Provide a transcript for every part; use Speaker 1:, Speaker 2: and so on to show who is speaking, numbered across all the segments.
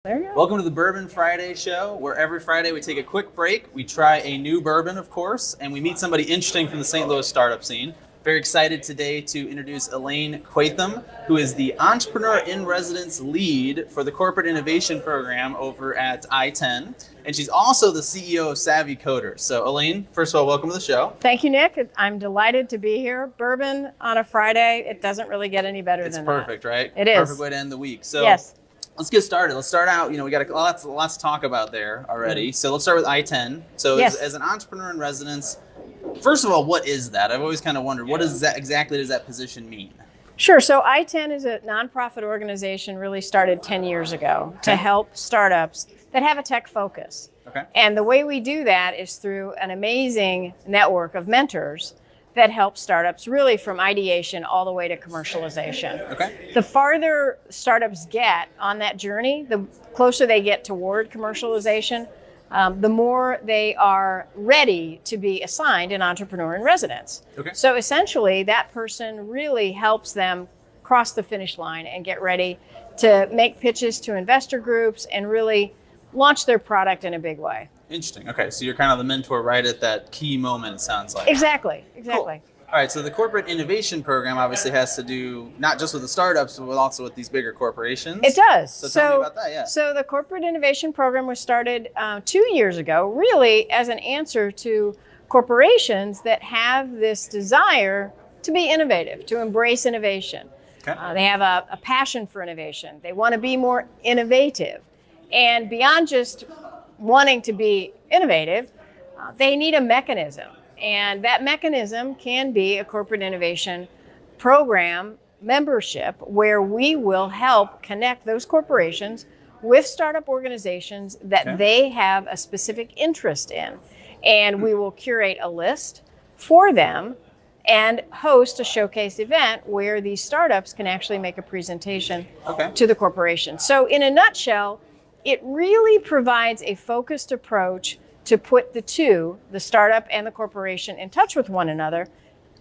Speaker 1: There you go.
Speaker 2: Welcome to the Bourbon Friday show, where every Friday we take a quick break, we try a new bourbon, of course, and we meet somebody interesting from the St. Louis startup scene. Very excited today to introduce Elaine Queathem, who is the Entrepreneur in Residence lead for the Corporate Innovation Program over at ITEN, and she's also the CEO of Savvy Coders. So Elaine, first of all, welcome to the show.
Speaker 1: Thank you, Nick. I'm delighted to be here. Bourbon on a Friday, it doesn't really get any better than that.
Speaker 2: It's perfect, right?
Speaker 1: It is.
Speaker 2: Perfect way to end the week. So
Speaker 1: yes.
Speaker 2: Let's get started. Let's start out, we got lots to talk about there already. So let's start with ITEN. So
Speaker 1: yes.
Speaker 2: as an entrepreneur in residence, first of all, what is that? I've always kind of wondered, what is that exactly does that position mean?
Speaker 1: Sure. So ITEN is a nonprofit organization really started 10 years ago to help startups that have a tech focus.
Speaker 2: Okay.
Speaker 1: And the way we do that is through an amazing network of mentors that help startups really from ideation all the way to commercialization.
Speaker 2: Okay.
Speaker 1: The farther startups get on that journey, the closer they get toward commercialization, the more they are ready to be assigned an entrepreneur in residence.
Speaker 2: Okay.
Speaker 1: So essentially, that person really helps them cross the finish line and get ready to make pitches to investor groups and really launch their product in a big way.
Speaker 2: Interesting. Okay, so you're kind of the mentor right at that key moment, it sounds like.
Speaker 1: Exactly.
Speaker 2: Cool. All right, so the Corporate Innovation Program obviously has to do not just with the startups, but also with these bigger corporations.
Speaker 1: It does.
Speaker 2: So tell me about that, yeah.
Speaker 1: So the Corporate Innovation Program was started 2 years ago, really as an answer to corporations that have this desire to be innovative, to embrace innovation.
Speaker 2: Okay.
Speaker 1: They have a passion for innovation. They want to be more innovative. And beyond just wanting to be innovative, they need a mechanism. And that mechanism can be a corporate innovation program membership where we will help connect those corporations with startup organizations that they have a specific interest in. And we will curate a list for them and host a showcase event where these startups can actually make a presentation to the corporation. So in a nutshell, it really provides a focused approach to put the two, the startup and the corporation, in touch with one another.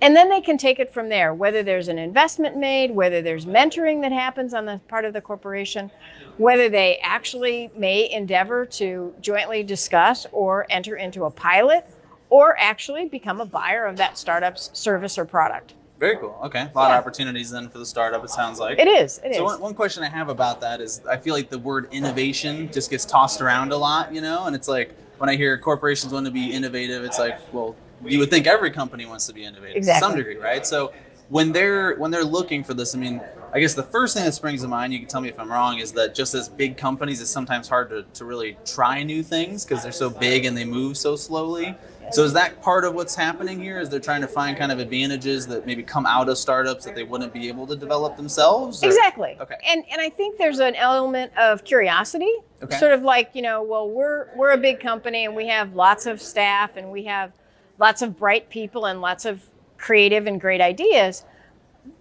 Speaker 1: And then they can take it from there, whether there's an investment made, whether there's mentoring that happens on the part of the corporation, whether they actually may endeavor to jointly discuss or enter into a pilot, or actually become a buyer of that startup's service or product.
Speaker 2: Very cool. Okay. A lot of opportunities then for the startup, it sounds like.
Speaker 1: It is.
Speaker 2: So one question I have about that is I feel like the word innovation just gets tossed around a lot, and it's like when I hear corporations want to be innovative, it's like, well, you would think every company wants to be innovative to some degree, right? So when they're looking for this, I mean, I guess the first thing that springs to mind, you can tell me if I'm wrong, is that just as big companies, it's sometimes hard to really try new things because they're so big and they move so slowly. So is that part of what's happening here? Is they're trying to find kind of advantages that maybe come out of startups that they wouldn't be able to develop themselves? Or?
Speaker 1: Exactly.
Speaker 2: Okay.
Speaker 1: And I think there's an element of curiosity, sort of like, well, we're a big company and we have lots of staff and we have lots of bright people and lots of creative and great ideas,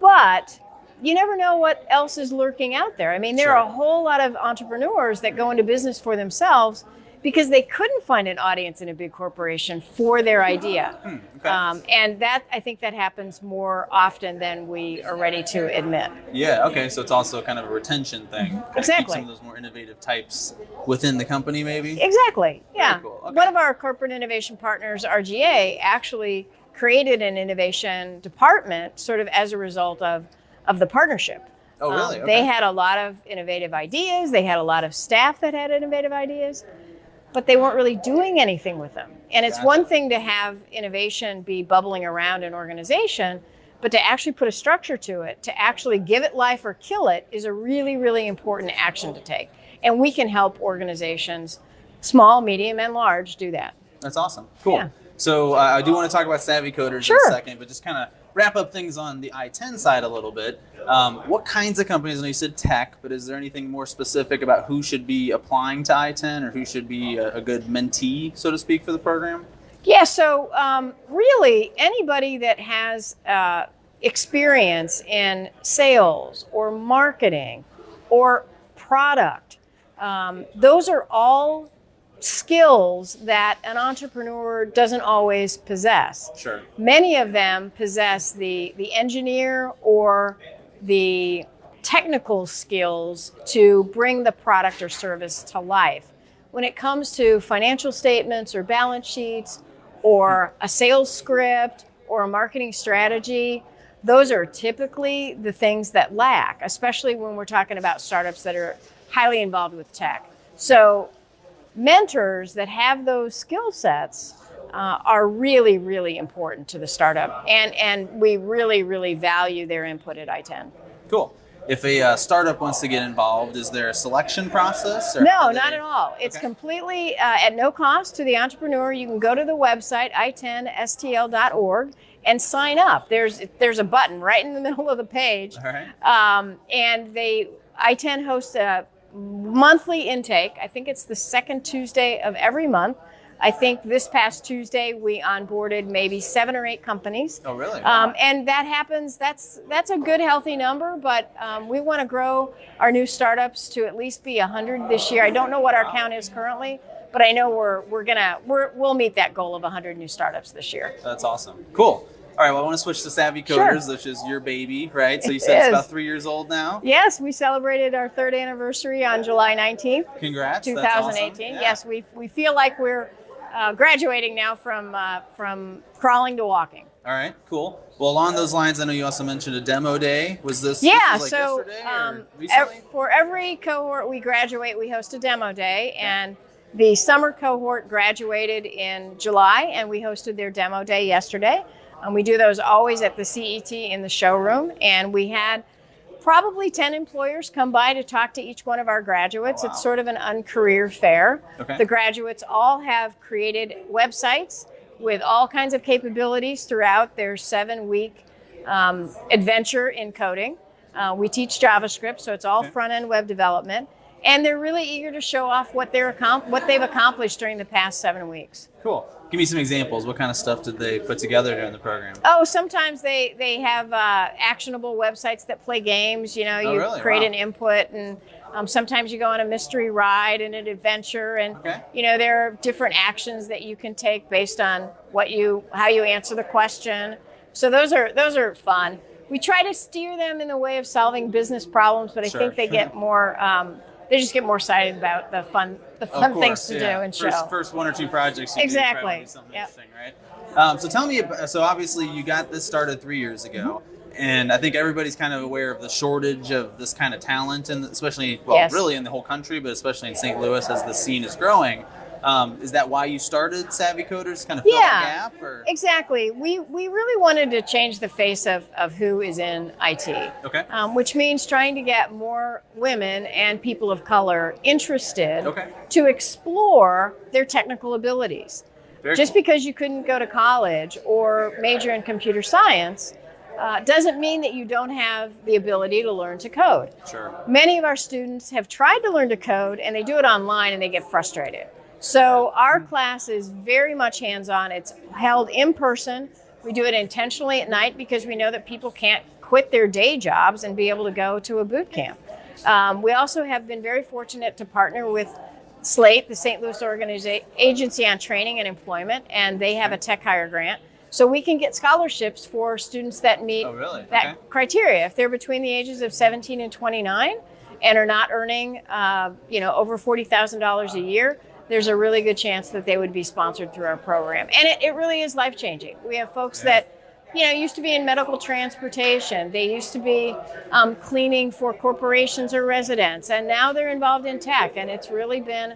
Speaker 1: but you never know what else is lurking out there. I mean, there are a whole lot of entrepreneurs that go into business for themselves because they couldn't find an audience in a big corporation for their idea. And that, I think that happens more often than we are ready to admit.
Speaker 2: Yeah, okay, so it's also kind of a retention thing.
Speaker 1: Exactly.
Speaker 2: Keep some of those more innovative types within the company, maybe?
Speaker 1: Exactly, yeah.
Speaker 2: Cool. Okay.
Speaker 1: One of our corporate innovation partners, RGA, actually created an innovation department sort of as a result of the partnership.
Speaker 2: Oh, really?
Speaker 1: They had a lot of innovative ideas. They had a lot of staff that had innovative ideas, but they weren't really doing anything with them. And it's one thing to have innovation be bubbling around an organization, but to actually put a structure to it, to actually give it life or kill it, is a really, really important action to take. And we can help organizations, small, medium, and large, do that.
Speaker 2: That's awesome. Cool.
Speaker 1: Yeah.
Speaker 2: So I do want to talk about Savvy Coders in a second, but just kind of wrap up things on the ITEN side a little bit. What kinds of companies, I know you said tech, but is there anything more specific about who should be applying to ITEN or who should be a good mentee, so to speak, for the program?
Speaker 1: Yeah, so really anybody that has experience in sales or marketing or product, those are all skills that an entrepreneur doesn't always possess. Many of them possess the engineer or the technical skills to bring the product or service to life. When it comes to financial statements or balance sheets or a sales script or a marketing strategy, those are typically the things that lack, especially when we're talking about startups that are highly involved with tech. So mentors that have those skill sets are really, really important to the startup. And we really, really value their input at ITEN.
Speaker 2: Cool. If a startup wants to get involved, is there a selection process? Or
Speaker 1: No, not at all. It's completely at no cost to the entrepreneur. You can go to the website, itenstl.org, and sign up. There's a button right in the middle of the page.
Speaker 2: All right.
Speaker 1: And ITEN hosts a monthly intake. I think it's the second Tuesday of every month. I think this past Tuesday we onboarded maybe 7 or 8 companies.
Speaker 2: Oh, really?
Speaker 1: And that happens. That's a good, healthy number. But we want to grow our new startups to at least be 100 this year. I don't know what our count is currently, but I know we'll meet that goal of 100 new startups this year.
Speaker 2: That's awesome. Cool. All right, well, I want to switch to Savvy Coders, which is your baby, right? So you said it's about 3 years old now?
Speaker 1: Yes, we celebrated our 3rd anniversary on July 19th.
Speaker 2: Congrats.
Speaker 1: 2018.
Speaker 2: That's awesome. Yeah.
Speaker 1: Yes, we feel like we're graduating now from crawling to walking.
Speaker 2: All right, cool. Well, along those lines, I know you also mentioned a demo day. Was this?
Speaker 1: Yeah,
Speaker 2: this was
Speaker 1: so
Speaker 2: yesterday or recently?
Speaker 1: For every cohort we graduate, we host a demo day, and the summer cohort graduated in July, and we hosted their demo day yesterday. We do those always at the CET in the showroom, and we had probably 10 employers come by to talk to each one of our graduates.
Speaker 2: Oh, wow.
Speaker 1: It's sort of an uncareer fair.
Speaker 2: Okay.
Speaker 1: The graduates all have created websites with all kinds of capabilities throughout their 7-week adventure in coding. We teach JavaScript, so it's all front-end web development. And they're really eager to show off what they've accomplished during the past 7 weeks.
Speaker 2: Cool. Give me some examples. What kind of stuff did they put together during the program?
Speaker 1: Oh, sometimes they have actionable websites that play games. You know, you
Speaker 2: really?
Speaker 1: create
Speaker 2: Wow.
Speaker 1: an input, and sometimes you go on a mystery ride and an adventure, and you know there are different actions that you can take based on how you answer the question. So those are fun. We try to steer them in the way of solving business problems, but I think they get more. They just get more excited about the fun things to do and show.
Speaker 2: First 1 or 2 projects. You
Speaker 1: Exactly.
Speaker 2: do something interesting, right? So tell me, so obviously you got this started 3 years ago, and I think everybody's kind of aware of the shortage of this kind of talent, and especially, really in the whole country, but especially in St. Louis as the scene is growing. Is that why you started Savvy Coders, kind of fill that gap? Or?
Speaker 1: Exactly. We really wanted to change the face of who is in IT, which means trying to get more women and people of color interested to explore their technical abilities. Just because you couldn't go to college or major in computer science doesn't mean that you don't have the ability to learn to code.
Speaker 2: Sure.
Speaker 1: Many of our students have tried to learn to code, and they do it online and they get frustrated. So our class is very much hands-on. It's held in person. We do it intentionally at night because we know that people can't quit their day jobs and be able to go to a boot camp. We also have been very fortunate to partner with SLATE, the St. Louis Agency on Training and Employment, and they have a tech hire grant. So we can get scholarships for students that meet that criteria. If they're between the ages of 17 and 29 and are not earning over $40,000 a year, there's a really good chance that they would be sponsored through our program. And it really is life-changing. We have folks that, used to be in medical transportation. They used to be cleaning for corporations or residents, and now they're involved in tech. And it's really been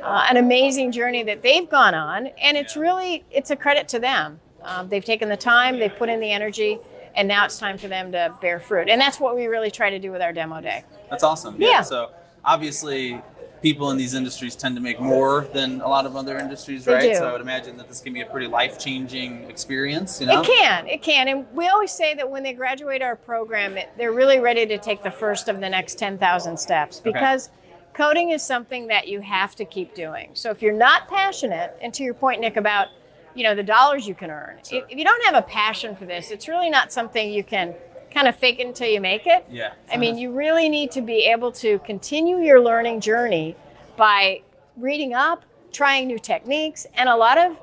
Speaker 1: an amazing journey that they've gone on, and it's a credit to them. They've taken the time, they've put in the energy, and now it's time for them to bear fruit. And that's what we really try to do with our demo day.
Speaker 2: That's awesome. Yeah. So obviously, people in these industries tend to make more than a lot of other industries, right?
Speaker 1: They do.
Speaker 2: So I would imagine that this can be a pretty life-changing experience, you know?
Speaker 1: It can. And we always say that when they graduate our program, they're really ready to take the first of the next 10,000 steps, because coding is something that you have to keep doing. So if you're not passionate, and to your point, Nick, about the dollars you can earn, if you don't have a passion for this, it's really not something you can kind of fake it until you make it.
Speaker 2: Yeah.
Speaker 1: I mean, you really need to be able to continue your learning journey by reading up, trying new techniques, and a lot of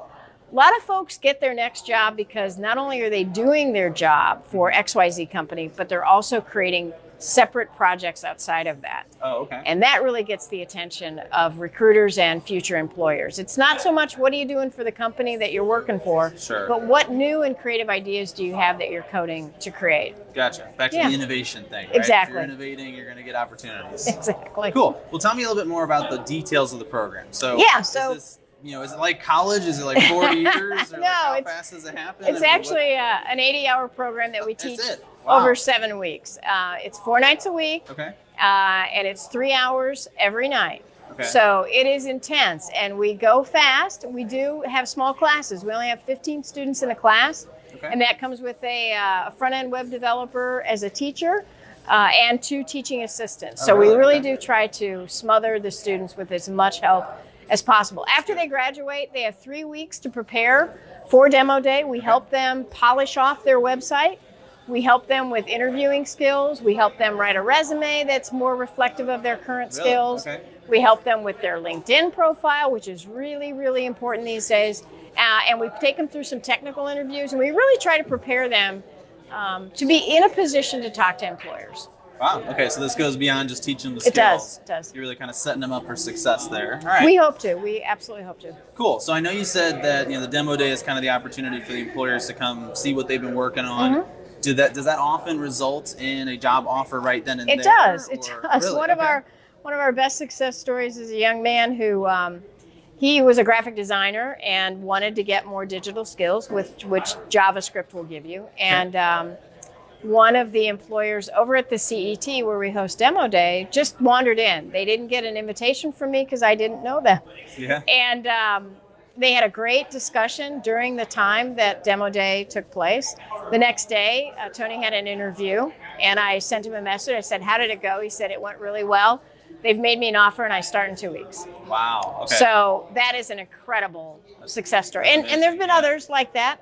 Speaker 1: folks get their next job because not only are they doing their job for XYZ company, but they're also creating separate projects outside of that.
Speaker 2: Oh, okay.
Speaker 1: And that really gets the attention of recruiters and future employers. It's not so much what are you doing for the company that you're working for,
Speaker 2: Sure.
Speaker 1: but what new and creative ideas do you have that you're coding to create?
Speaker 2: Gotcha. Back to the innovation thing, right?
Speaker 1: Exactly.
Speaker 2: If you're innovating, you're going to get opportunities.
Speaker 1: Exactly.
Speaker 2: Cool. Well, tell me a little bit more about the details of the program. So, is it like college? Is it like 4 years? Or
Speaker 1: No,
Speaker 2: like how fast does it happen?
Speaker 1: It's actually an 80-hour program that we teach
Speaker 2: Wow.
Speaker 1: over 7 weeks. It's 4 nights a week,
Speaker 2: okay.
Speaker 1: And it's 3 hours every night.
Speaker 2: Okay.
Speaker 1: So it is intense, and we go fast. We do have small classes. We only have 15 students in a class,
Speaker 2: Okay.
Speaker 1: and that comes with a front-end web developer as a teacher and 2 teaching assistants. So we really do try to smother the students with as much help as possible. After they graduate, they have 3 weeks to prepare for demo day. We help them polish off their website. We help them with interviewing skills. We help them write a resume that's more reflective of their current skills.
Speaker 2: Okay.
Speaker 1: We help them with their LinkedIn profile, which is really, really important these days. And we take them through some technical interviews, and we really try to prepare them to be in a position to talk to employers.
Speaker 2: Wow. Okay, so this goes beyond just teaching them the skills.
Speaker 1: It does.
Speaker 2: You're really kind of setting them up for success there. All right.
Speaker 1: We hope to. We absolutely hope to.
Speaker 2: Cool. So I know you said that the demo day is kind of the opportunity for the employers to come see what they've been working on.
Speaker 1: Mm-hmm.
Speaker 2: Does that often result in a job offer right then and there?
Speaker 1: It does.
Speaker 2: Really?
Speaker 1: One of our best success stories is a young man who he was a graphic designer and wanted to get more digital skills, which JavaScript will give you. And one of the employers over at the CET, where we host demo day, just wandered in. They didn't get an invitation from me because I didn't know them.
Speaker 2: Yeah.
Speaker 1: And they had a great discussion during the time that demo day took place. The next day, Tony had an interview, and I sent him a message. I said, "How did it go?" He said, "It went really well. They've made me an offer, and I start in 2 weeks."
Speaker 2: Wow. Okay.
Speaker 1: So that is an incredible success story. And there have been others like that.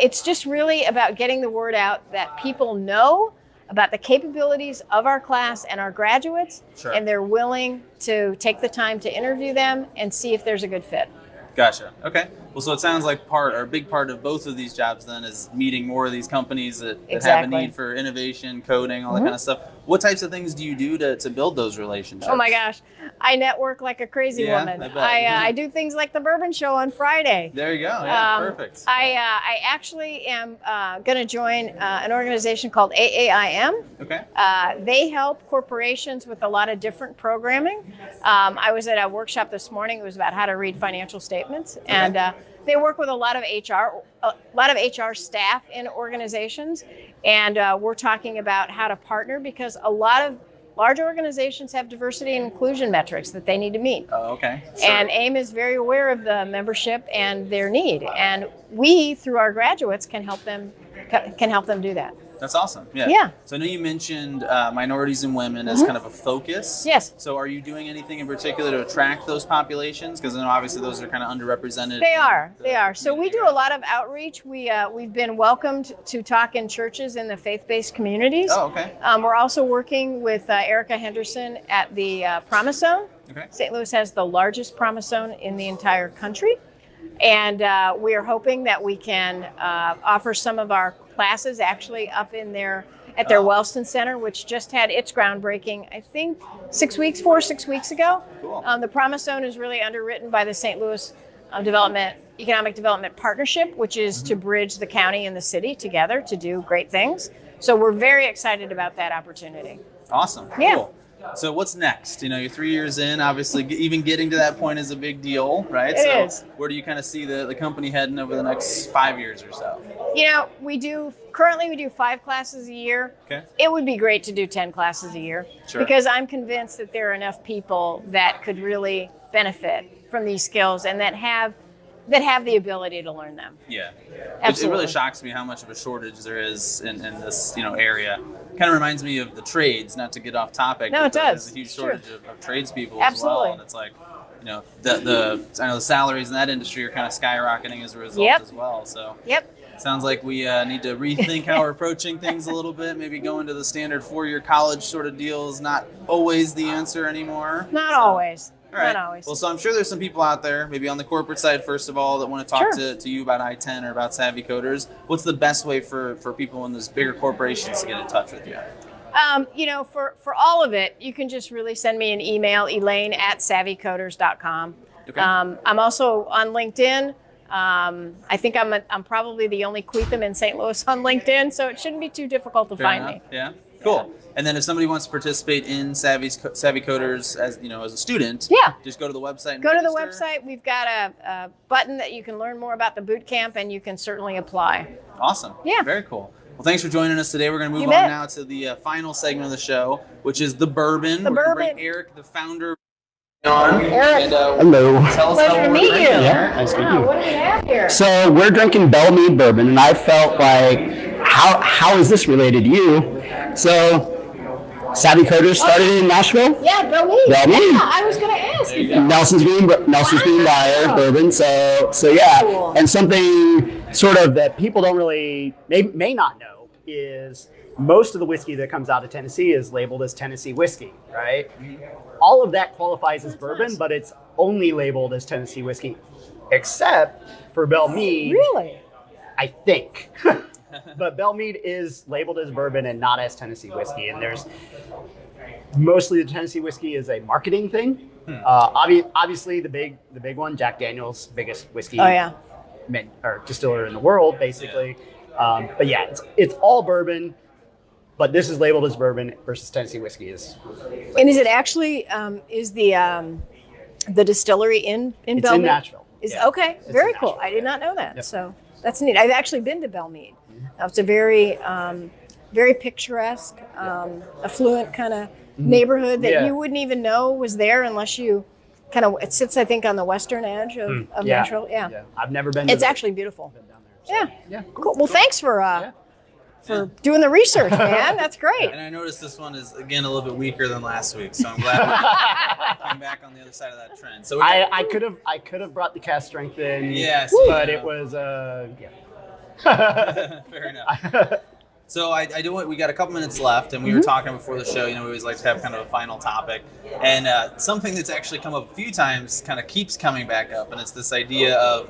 Speaker 1: It's just really about getting the word out that people know about the capabilities of our class and our graduates,
Speaker 2: Sure.
Speaker 1: and they're willing to take the time to interview them and see if there's a good fit.
Speaker 2: Gotcha. Okay. Well, so it sounds like a big part of both of these jobs then is meeting more of these companies that have a need for innovation, coding, all that kind of stuff. What types of things do you do to build those relationships?
Speaker 1: Oh my gosh, I network like a crazy woman.
Speaker 2: I bet.
Speaker 1: I do things like the Bourbon show on Friday.
Speaker 2: There you go. Yeah, perfect.
Speaker 1: I actually am going to join an organization called AAIM.
Speaker 2: Okay.
Speaker 1: They help corporations with a lot of different programming. I was at a workshop this morning. It was about how to read financial statements, and they work with a lot of HR staff in organizations, and we're talking about how to partner because a lot of large organizations have diversity and inclusion metrics that they need to meet.
Speaker 2: Oh, okay. Sure.
Speaker 1: And AIM is very aware of the membership and their need, and we, through our graduates, can help them do that.
Speaker 2: That's awesome. Yeah.
Speaker 1: Yeah.
Speaker 2: So I know you mentioned minorities and women as kind of a focus.
Speaker 1: Yes.
Speaker 2: So are you doing anything in particular to attract those populations? Because I know obviously those are kind of underrepresented.
Speaker 1: They are. So we do a lot of outreach. We've been welcomed to talk in churches in the faith-based communities.
Speaker 2: Oh, okay.
Speaker 1: We're also working with Erica Henderson at the Promise Zone.
Speaker 2: Okay.
Speaker 1: St. Louis has the largest Promise Zone in the entire country. And we are hoping that we can offer some of our classes actually up in at their Wellston Center, which just had its groundbreaking, I think, 6 weeks ago.
Speaker 2: Cool.
Speaker 1: The Promise Zone is really underwritten by the St. Louis Economic Development Partnership, which is to bridge the county and the city together to do great things. So we're very excited about that opportunity.
Speaker 2: Awesome.
Speaker 1: Yeah.
Speaker 2: Cool. So what's next? You're 3 years in. Obviously, even getting to that point is a big deal, right?
Speaker 1: It is.
Speaker 2: Where do you kind of see the company heading over the next 5 years or so?
Speaker 1: Currently we do 5 classes a year.
Speaker 2: Okay.
Speaker 1: It would be great to do 10 classes a year.
Speaker 2: Sure.
Speaker 1: Because I'm convinced that there are enough people that could really benefit from these skills and that have the ability to learn them.
Speaker 2: Yeah.
Speaker 1: Absolutely.
Speaker 2: It really shocks me how much of a shortage there is in this area. Kind of reminds me of the trades, not to get off topic.
Speaker 1: No, it does.
Speaker 2: There's a huge
Speaker 1: It's
Speaker 2: shortage of tradespeople
Speaker 1: Absolutely.
Speaker 2: as well. And it's like, I know the salaries in that industry are kind of skyrocketing as a result as well. So
Speaker 1: Yep.
Speaker 2: sounds like we need to rethink how we're approaching things a little bit. Maybe going to the standard 4-year college sort of deal is not always the answer anymore.
Speaker 1: Not always.
Speaker 2: All right.
Speaker 1: Not always.
Speaker 2: Well, so I'm sure there's some people out there, maybe on the corporate side, first of all, that want to talk to you about ITEN or about Savvy Coders. What's the best way for people in those bigger corporations to get in touch with you?
Speaker 1: For all of it, you can just really send me an email, Elaine@savvycoders.com.
Speaker 2: Okay.
Speaker 1: I'm also on LinkedIn. I think I'm probably the only Queathem in St. Louis on LinkedIn, so it shouldn't be too difficult to find me.
Speaker 2: Yeah. Cool. And then if somebody wants to participate in Savvy Coders as a student, just go to the website.
Speaker 1: Go to the website. We've got a button that you can learn more about the boot camp, and you can certainly apply.
Speaker 2: Awesome.
Speaker 1: Yeah.
Speaker 2: Very cool. Well, thanks for joining us today. We're going to move on now to the final segment of the show, which is the bourbon.
Speaker 1: We're
Speaker 2: going to bring Eric, the founder, on.
Speaker 1: Eric.
Speaker 2: And,
Speaker 3: hello.
Speaker 2: Tell us
Speaker 1: Pleasure to meet you.
Speaker 3: Yeah, nice to meet you.
Speaker 1: What do we have here?
Speaker 3: So we're drinking Belle Meade bourbon, and I felt like, how is this related to you? So Savvy Coders started in Nashville.
Speaker 1: Yeah, Belle Meade.
Speaker 3: Belle Meade.
Speaker 1: Yeah, I was going to ask.
Speaker 3: Nelson's Green Briar bourbon. So yeah,
Speaker 1: Cool.
Speaker 3: and something sort of that people don't really may not know is most of the whiskey that comes out of Tennessee is labeled as Tennessee whiskey, right? All of that qualifies as bourbon, but it's only labeled as Tennessee whiskey, except for Belle Meade.
Speaker 1: Really?
Speaker 3: I think. But Belle Meade is labeled as bourbon and not as Tennessee whiskey. And there's mostly the Tennessee whiskey is a marketing thing. Obviously, the big one, Jack Daniel's, biggest whiskey distiller in the world, basically. But yeah, it's all bourbon. But this is labeled as bourbon versus Tennessee whiskey is.
Speaker 1: And is it actually is the distillery in
Speaker 3: It's
Speaker 1: Belle
Speaker 3: in
Speaker 1: Meade?
Speaker 3: Nashville.
Speaker 1: Okay, very
Speaker 3: in
Speaker 1: cool.
Speaker 3: Nashville.
Speaker 1: I did not know that.
Speaker 3: Yep.
Speaker 1: So that's neat. I've actually been to Belle Meade. It's a very very picturesque, affluent kind of neighborhood that you wouldn't even know was there unless you it sits, I think, on the western edge of Nashville. Yeah.
Speaker 3: I've never been.
Speaker 1: It's actually beautiful.
Speaker 3: Been down there, so.
Speaker 1: Yeah. Cool. Well, thanks for doing the research, man. That's great.
Speaker 2: And I noticed this one is, again, a little bit weaker than last week, so I'm glad we came back on the other side of that trend. So
Speaker 3: I could have brought the cast strength in.
Speaker 2: Yes.
Speaker 3: But it was
Speaker 2: Fair enough. So we got a couple minutes left, and we were talking before the show, we always like to have kind of a final topic. And something that's actually come up a few times kind of keeps coming back up, and it's this idea of,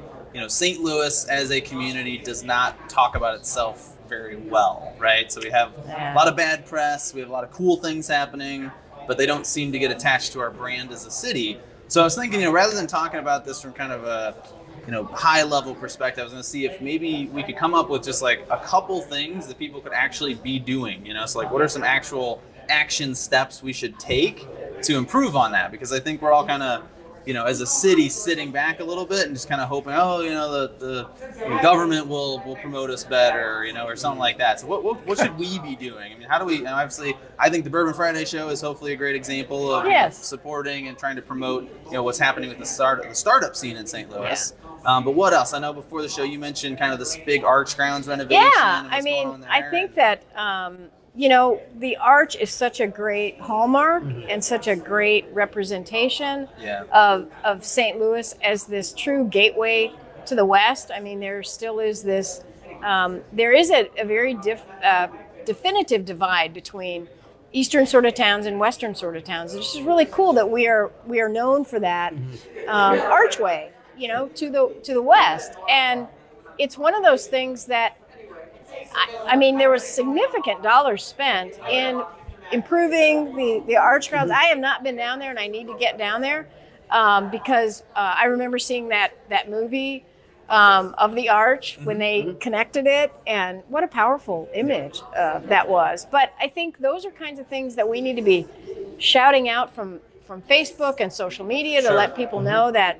Speaker 2: St. Louis as a community does not talk about itself very well, right? So we have a lot of bad press, we have a lot of cool things happening, but they don't seem to get attached to our brand as a city. So I was thinking, rather than talking about this from kind of a high level perspective, I was going to see if maybe we could come up with just like a couple things that people could actually be doing, so like what are some actual action steps we should take to improve on that? Because I think we're all kind of, as a city sitting back a little bit and just kind of hoping, the government will promote us better, or something like that. So what should we be doing? I mean, how do we, obviously, I think the Bourbon Friday show is hopefully a great example of supporting and trying to promote, what's happening with the startup scene in St. Louis. Yeah. But what else? I know before the show you mentioned kind of this big Arch Grounds renovation.
Speaker 1: Yeah, I mean, I think that, the Arch is such a great hallmark and such a great representation of St. Louis as this true gateway to the West. I mean, there still is this, there is a very definitive divide between eastern sort of towns and western sort of towns. It's just really cool that we are known for that archway, to the West. And it's one of those things that, I mean, there was significant dollars spent in improving the Arch Grounds. I have not been down there, and I need to get down there because I remember seeing that movie of the Arch when they connected it, and what a powerful image that was. But I think those are kinds of things that we need to be shouting out from Facebook and social media to let people know that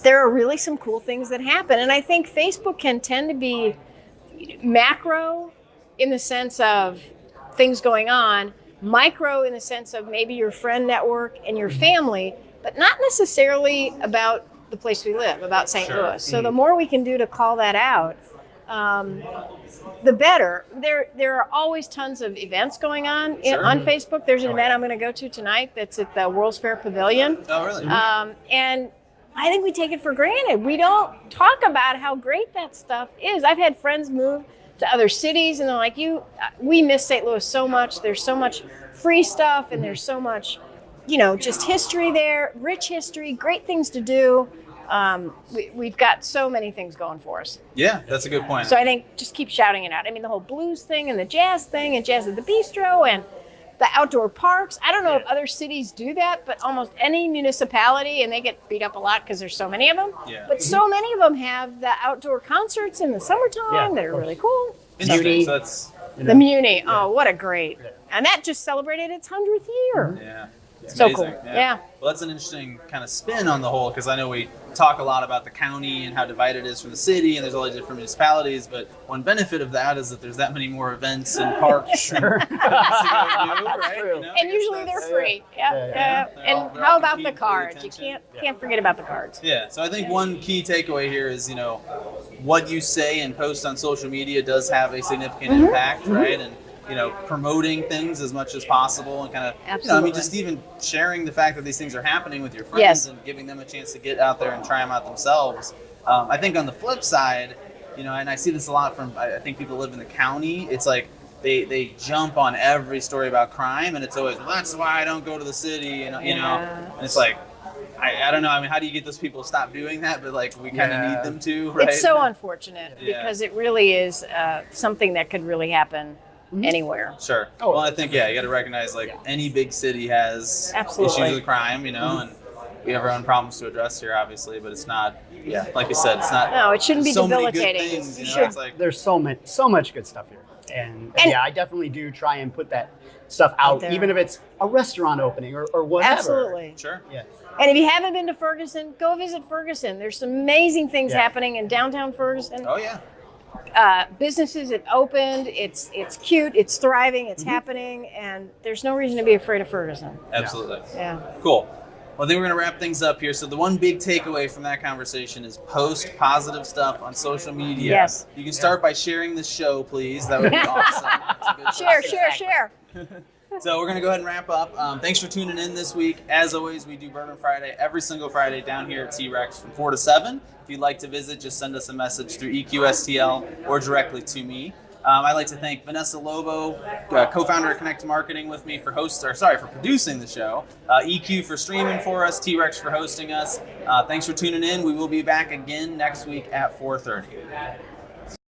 Speaker 1: there are really some cool things that happen. And I think Facebook can tend to be macro in the sense of things going on, micro in the sense of maybe your friend network and your family, but not necessarily about the place we live, about St. Louis. So the more we can do to call that out, the better. There are always tons of events going on on Facebook. There's an event I'm going to go to tonight that's at the World's Fair Pavilion. Oh, really? And I think we take it for granted. We don't talk about how great that stuff is. I've had friends move to other cities and they're like, we miss St. Louis so much. There's so much free stuff and there's so much, just history there, rich history, great things to do. We've got so many things going for us.
Speaker 2: Yeah, that's a good point.
Speaker 1: So I think just keep shouting it out. I mean, the whole blues thing and the jazz thing and jazz at the bistro and the outdoor parks. I don't know if other cities do that, but almost any municipality, and they get beat up a lot because there's so many of them, but so many of them have the outdoor concerts in the summertime that are really cool.
Speaker 2: Interesting. So that's,
Speaker 1: the Muni. Oh, what a great. And that just celebrated its 100th year.
Speaker 2: Yeah. It's
Speaker 1: So
Speaker 2: amazing.
Speaker 1: cool. Yeah.
Speaker 2: Well, that's an interesting kind of spin on the whole, because I know we talk a lot about the county and how divided it is from the city, and there's all these different municipalities, but one benefit of that is that there's that many more events and parks. Sure.
Speaker 3: That's true.
Speaker 1: And usually they're free. Yeah. And how about the cards? You can't forget about the cards.
Speaker 2: Yeah. So I think one key takeaway here is, what you say and post on social media does have a significant impact, right? And promoting things as much as possible and kind of, just even sharing the fact that these things are happening with your friends and giving them a chance to get out there and try them out themselves. I think on the flip side, and I see this a lot from, I think people live in the county, it's like they jump on every story about crime, and it's always, well, that's why I don't go to the city, and it's like, I don't know. I mean, how do you get those people to stop doing that? But we kind of need them to, right?
Speaker 1: It's so unfortunate because it really is something that could really happen anywhere.
Speaker 2: Sure. Well, I think, you got to recognize any big city has issues with crime, and we have our own problems to address here, obviously, but it's not, like you said, it's not.
Speaker 1: No, it shouldn't be
Speaker 2: so
Speaker 1: debilitating.
Speaker 2: Many good things,
Speaker 1: It's
Speaker 3: there's so much good stuff here. And I definitely do try and put that stuff out, even if it's a restaurant opening or whatever.
Speaker 1: Absolutely.
Speaker 2: Sure.
Speaker 3: Yeah.
Speaker 1: And if you haven't been to Ferguson, go visit Ferguson. There's some amazing things happening in downtown Ferguson.
Speaker 2: Oh, yeah.
Speaker 1: Businesses have opened. It's cute. It's thriving. It's happening. And there's no reason to be afraid of Ferguson.
Speaker 2: Absolutely.
Speaker 1: Yeah.
Speaker 2: Cool. Well, I think we're going to wrap things up here. So the one big takeaway from that conversation is post positive stuff on social media.
Speaker 1: Yes.
Speaker 2: You can start by sharing the show, please. That would be awesome. That's a good
Speaker 1: Share.
Speaker 2: So we're going to go ahead and wrap up. Thanks for tuning in this week. As always, we do Bourbon Friday every single Friday down here at T-Rex from 4 to 7. If you'd like to visit, just send us a message through EQSTL or directly to me. I'd like to thank Vanessa Lobo, co-founder of Connect Marketing, with me for producing the show. EQ for streaming for us. T-Rex for hosting us. Thanks for tuning in. We will be back again next week at 4:30.